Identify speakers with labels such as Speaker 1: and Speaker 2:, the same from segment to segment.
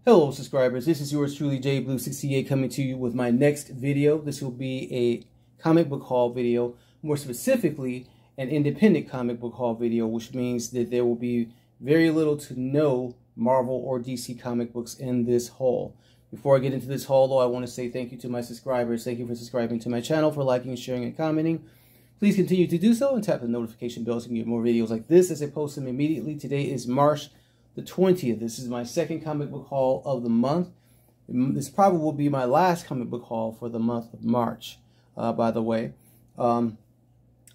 Speaker 1: Hello subscribers, this is yours truly JBlue68 coming to you with my next video. This will be a comic book haul video, more specifically an independent comic book haul video, which means that there will be very little to no Marvel or DC comic books in this haul. Before I get into this haul though, I want to say thank you to my subscribers. Thank you for subscribing to my channel, for liking, sharing, and commenting. Please continue to do so and tap the notification bell so you can get more videos like this as I post them immediately. Today is March the 20th. This is my second comic book haul of the month. This probably will be my last comic book haul for the month of March, by the way. But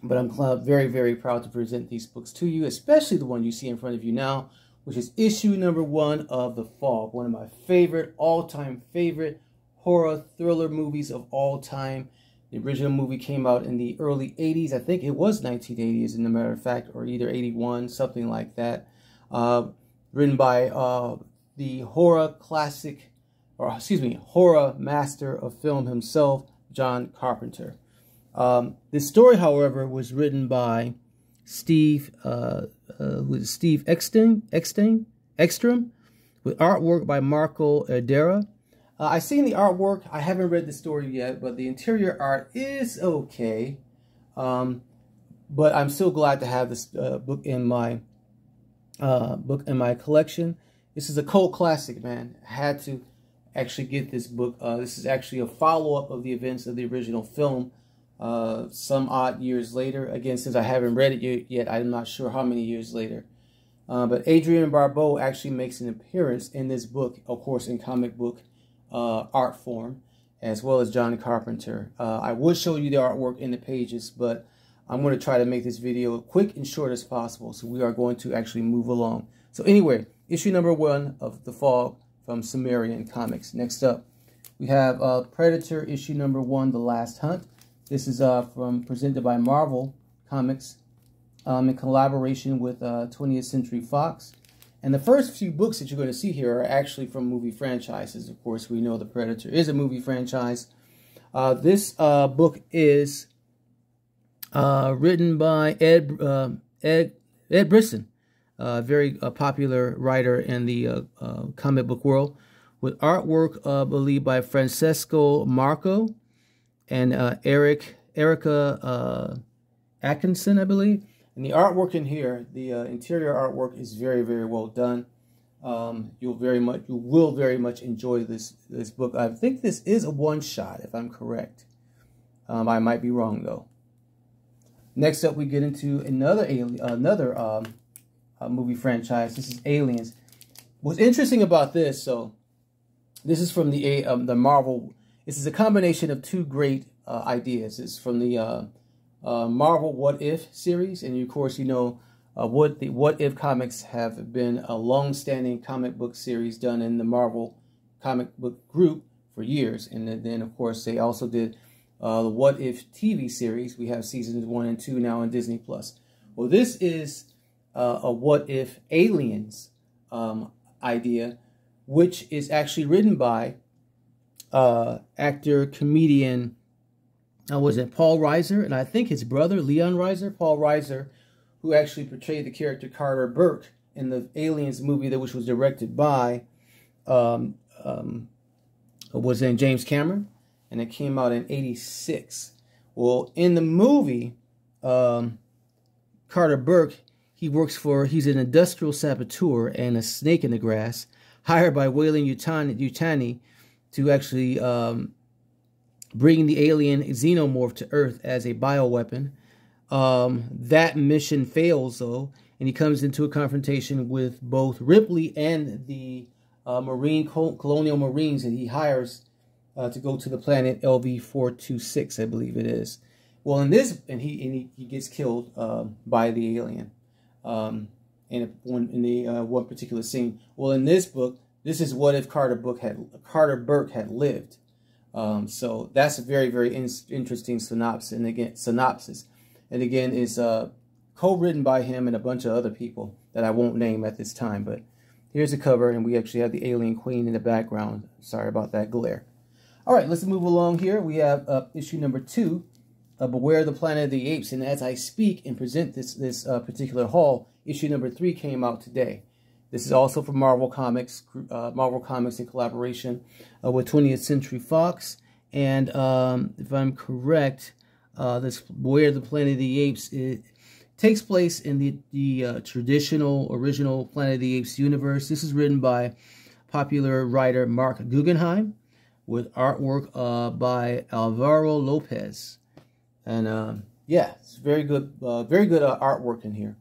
Speaker 1: I'm very, very proud to present these books to you, especially the one you see in front of you now, which is issue number 1 of The Fog, one of my favorite, all-time favorite horror thriller movies of all time. The original movie came out in the early 80s. I think it was 1980s, as a matter of fact, or either 81, something like that. Written by the horror classic, or excuse me, horror master of film himself, John Carpenter. This story, however, was written by Steve Ekstrom, with artwork by Marco Erdera. I've seen the artwork. I haven't read the story yet, but the interior art is okay. But I'm still glad to have this book in my collection. This is a cult classic, man. I had to actually get this book. This is actually a follow-up of the events of the original film some odd years later. Again, since I haven't read it yet, I'm not sure how many years later. But Adrienne Barbeau actually makes an appearance in this book, of course, in comic book art form, as well as John Carpenter. I would show you the artwork in the pages, but I'm going to try to make this video quick and short as possible, so we are going to actually move along. So anyway, issue number 1 of The Fog from Sumerian Comics. Next up, we have Predator issue number 1, The Last Hunt. This is presented by Marvel Comics in collaboration with 20th Century Fox. And the first few books that you're going to see here are actually from movie franchises. Of course, we know The Predator is a movie franchise. This book is written by Ed Brisson, a very popular writer in the comic book world, with artwork, I believe, by Francesco Marco and Erica Atkinson, I believe. And the artwork in here, the interior artwork is very, very well done. You will very much enjoy this book. I think this is a one-shot, if I'm correct. I might be wrong though. Next up, we get into another movie franchise. This is Aliens. What's interesting about this, so this is from the Marvel. This is a combination of two great ideas. It's from the Marvel What If series, and of course, you know, What If comics have been a long-standing comic book series done in the Marvel comic book group for years. And then, of course, they also did the What If TV series. We have seasons 1 and 2 now on Disney+. Well, this is a What If Aliens idea, which is actually written by actor, comedian, was it Paul Reiser, and I think his brother, Leon Reiser, Paul Reiser, who actually portrayed the character Carter Burke in the Aliens movie, which was directed by, was in James Cameron, and it came out in '86. Well, in the movie, Carter Burke, he's an industrial saboteur and a snake in the grass, hired by Weyland Yutani to actually bring the alien xenomorph to Earth as a bioweapon. That mission fails, though, and he comes into a confrontation with both Ripley and the colonial Marines that he hires to go to the planet LV-426, I believe it is. Well, in this, he gets killed by the alien in one particular scene. Well, in this book, this is what if Carter Burke had lived. So that's a very, very interesting synopsis. And again, is co-written by him and a bunch of other people that I won't name at this time. But here's a cover, and we actually have the alien queen in the background. Sorry about that glare. All right, let's move along here. We have issue number 2, Beware the Planet of the Apes. And as I speak and present this particular haul, issue number 3 came out today. This is also from Marvel Comics in collaboration with 20th Century Fox. And if I'm correct, this Where the Planet of the Apes, it takes place in the traditional, original Planet of the Apes universe. This is written by popular writer Mark Guggenheim, with artwork by Alvaro Lopez. And yeah, it's very good artwork in here.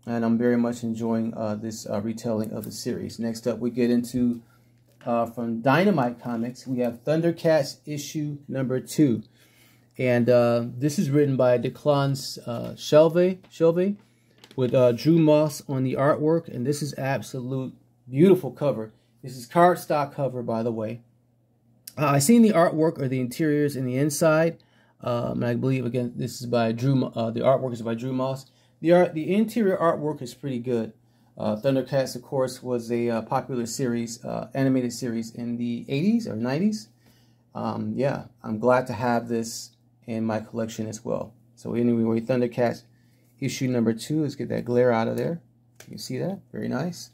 Speaker 1: And I'm very much enjoying this retelling of the series. Next up, we get into, from Dynamite Comics, we have Thundercats issue number 2. And this is written by Declan Shelvey with Drew Moss on the artwork. And this is absolute beautiful cover. This is cardstock cover, by the way. I've seen the artwork or the interiors and the inside. And I believe, again, this is by the artwork is by Drew Moss. The interior artwork is pretty good. Thundercats, of course, was a popular series, animated series in the 80s or 90s. Yeah, I'm glad to have this in my collection as well. So anyway, Thundercats issue number 2. Let's get that glare out of there. You can see that. Very nice.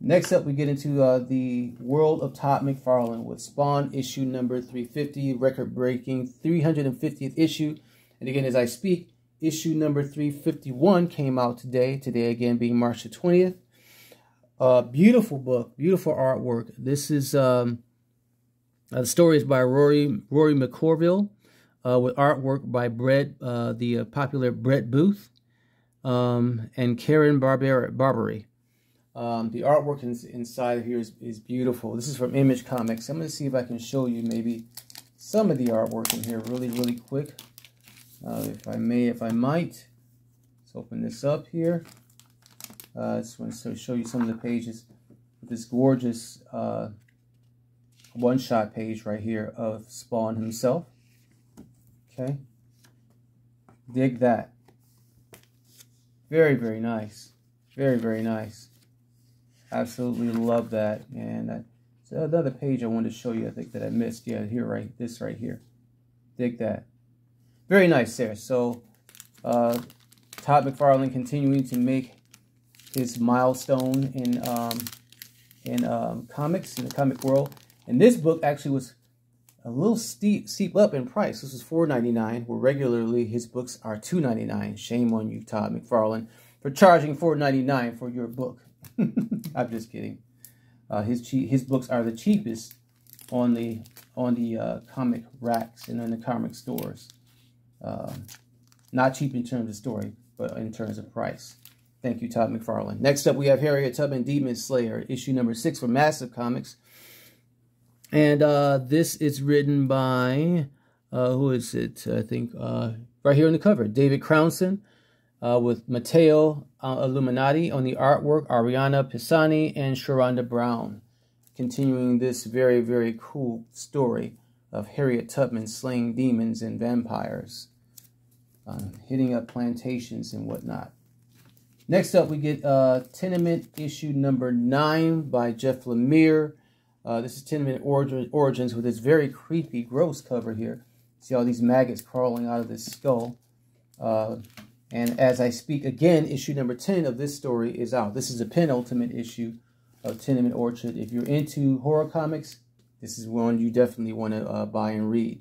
Speaker 1: Next up, we get into the World of Todd McFarlane with Spawn issue number 350, record-breaking 350th issue. And again, as I speak, issue number 351 came out today. Today, again, being March the 20th. Beautiful book, beautiful artwork. This is the story is by Rory McCorville, with artwork by the popular Brett Booth, and Karen Barbary. The artwork inside of here is beautiful. This is from Image Comics. I'm going to see if I can show you maybe some of the artwork in here really quick. If I might. Let's open this up here. I just want to show you some of the pages. This gorgeous one-shot page right here of Spawn himself. Okay. Dig that. Very, very nice. Very, very nice. Absolutely love that. And so another page I wanted to show you, I think, that I missed. Yeah, here, this right here. Dig that. Very nice there. So Todd McFarlane continuing to make his milestone in comics, in the comic world. And this book actually was a little steep up in price. This is $4.99, where regularly his books are $2.99. Shame on you, Todd McFarlane, for charging $4.99 for your book. I'm just kidding. His books are the cheapest on the comic racks and in the comic stores. Not cheap in terms of story, but in terms of price. Thank you, Todd McFarlane. Next up, we have Harriet, Tubman, Demon Slayer, issue number 6 from Massive Comics. And this is written by, who is it? I think right here on the cover, David Crownson, with Matteo Illuminati on the artwork, Ariana Pisani, and Sharonda Brown. Continuing this very, very cool story of Harriet Tubman slaying demons and vampires, hitting up plantations and whatnot. Next up, we get Tenement issue number 9 by Jeff Lemire. This is Tenement Origins with this very creepy, gross cover here. See all these maggots crawling out of this skull. And as I speak, again, issue number 10 of this story is out. This is a penultimate issue of Tenement Orchard. If you're into horror comics, this is one you definitely want to buy and read.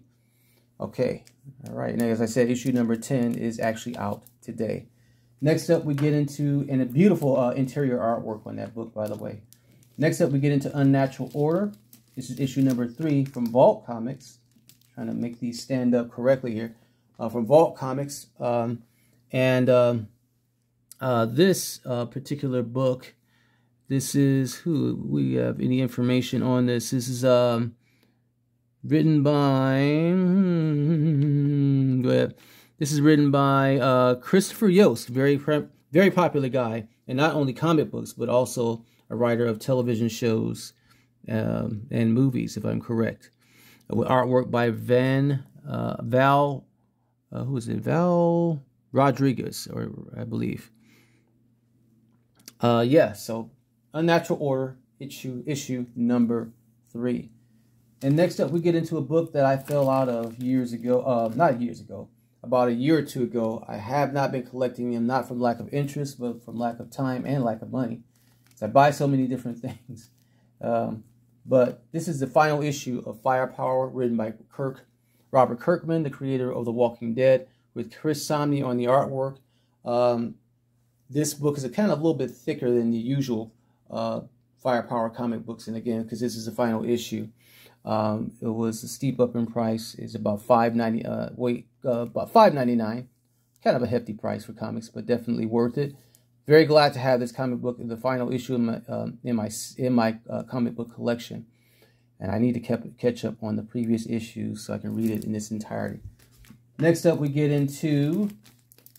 Speaker 1: Okay, all right. And as I said, issue number 10 is actually out today. Next up, we get into, and a beautiful interior artwork on that book, by the way. Next up, we get into Unnatural Order. This is issue number 3 from Vault Comics. Trying to make these stand up correctly here. From Vault Comics. This particular book, this is, who we have any information on this? This is written by, go ahead. This is written by Christopher Yost, very popular guy, and not only comic books, but also a writer of television shows and movies, if I'm correct. With artwork by Val Rodriguez, or I believe. Yeah, so Unnatural Order, issue number 3. And next up, we get into a book that I fell out of years ago. Not years ago. About a year or two ago. I have not been collecting them, not from lack of interest, but from lack of time and lack of money. I buy so many different things. But this is the final issue of Firepower, written by Robert Kirkman, the creator of The Walking Dead, with Chris Samnee on the artwork. This book is a little bit thicker than the usual Firepower comic books, and again, because this is the final issue, it was a steep up in price. It's about about $5.99, kind of a hefty price for comics, but definitely worth it. Very glad to have this comic book in the final issue in my comic book collection, and I need to catch up on the previous issues so I can read it in its entirety. Next up, we get into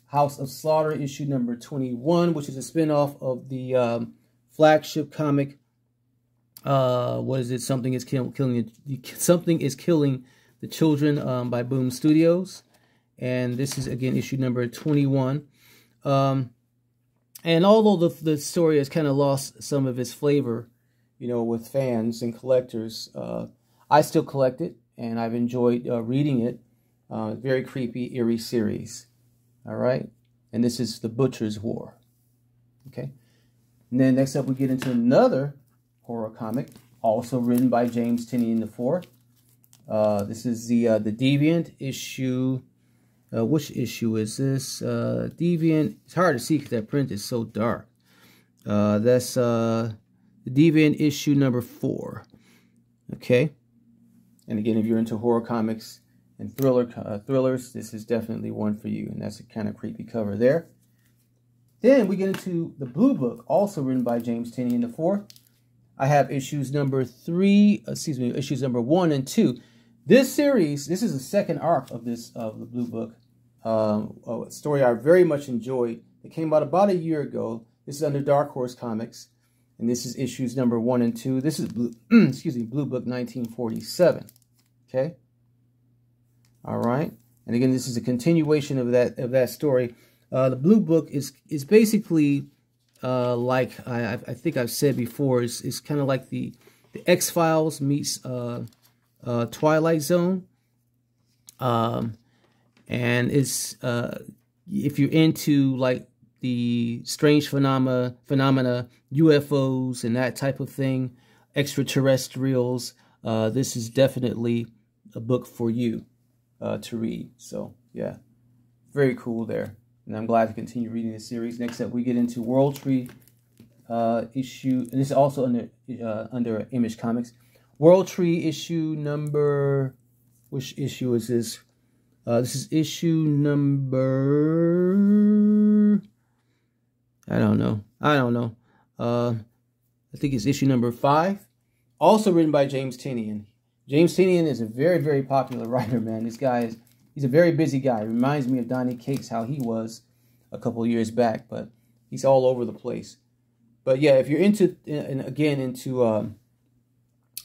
Speaker 1: House of Slaughter issue number 21, which is a spinoff of the flagship comic. What is it? Something is killing the children by Boom Studios, and this is again issue number 21. And although the story has kind of lost some of its flavor, you know, with fans and collectors, I still collect it, and I've enjoyed reading it. Very creepy, eerie series. All right, and this is The Butcher's War. Okay, and then next up we get into another horror comic, also written by James Tynion IV. This is the Deviant issue. Which issue is this? Deviant. It's hard to see because that print is so dark. That's the Deviant issue number 4. Okay. And again, if you're into horror comics and thrillers, this is definitely one for you. And that's a kind of creepy cover there. Then we get into the Blue Book, also written by James Tynion IV. I have issues number 1 and 2. This series, this is the second arc of the Blue Book, a story I very much enjoyed. It came out about a year ago. This is under Dark Horse Comics, and this is issues number 1 and 2. This is Blue Book 1947. Okay. All right, and again, this is a continuation of that story. The Blue Book is basically like I think I've said before, is kind of like the X-Files meets Twilight Zone, and it's if you're into like the strange phenomena, UFOs and that type of thing, extraterrestrials, this is definitely a book for you to read. So yeah, very cool there, and I'm glad to continue reading this series. Next up, we get into World Tree issue, and this is also under Image Comics. World Tree issue number, which issue is this? This is issue number, I don't know. I think it's issue number 5. Also written by James Tynion. James Tynion is a very, very popular writer, man. This guy he's a very busy guy. Reminds me of Donnie Cates, how he was a couple of years back, but he's all over the place. But yeah, if you're into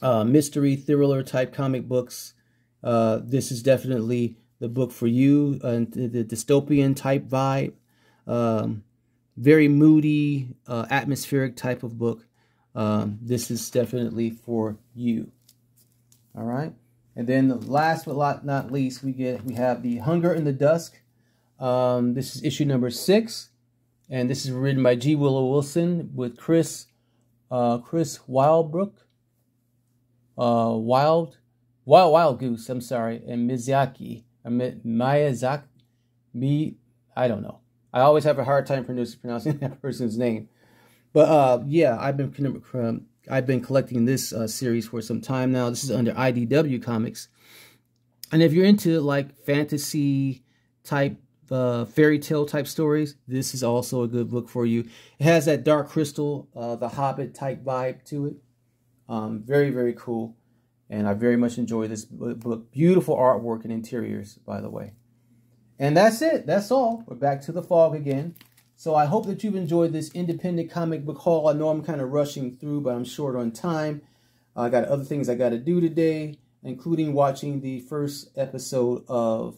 Speaker 1: mystery thriller type comic books, this is definitely the book for you. The dystopian type vibe, very moody, atmospheric type of book. This is definitely for you. All right, and then last but not least, we have The Hunger in the Dusk. This is issue number 6, and this is written by G. Willow Wilson with Chris Wildbrook. Wild Goose, I'm sorry, and Miyazaki. I don't know. I always have a hard time pronouncing that person's name. But yeah, I've been collecting this series for some time now. This is under IDW Comics, and if you're into like fantasy type, fairy tale type stories, this is also a good book for you. It has that Dark Crystal, The Hobbit type vibe to it. Very, very cool. And I very much enjoy this book. Beautiful artwork and interiors, by the way. And that's it. That's all. We're back to the fog again. So I hope that you've enjoyed this independent comic book haul. I know I'm kind of rushing through, but I'm short on time. I got other things I got to do today, including watching the first episode of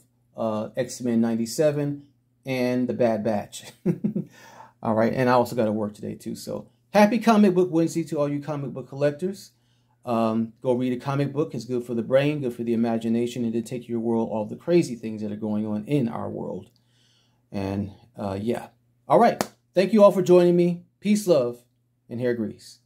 Speaker 1: X-Men 97 and The Bad Batch. All right. And I also got to work today, too. So happy Comic Book Wednesday to all you comic book collectors. Go read a comic book. It's good for the brain, good for the imagination, and to take your world, all the crazy things that are going on in our world. And yeah. All right. Thank you all for joining me. Peace, love, and hair grease.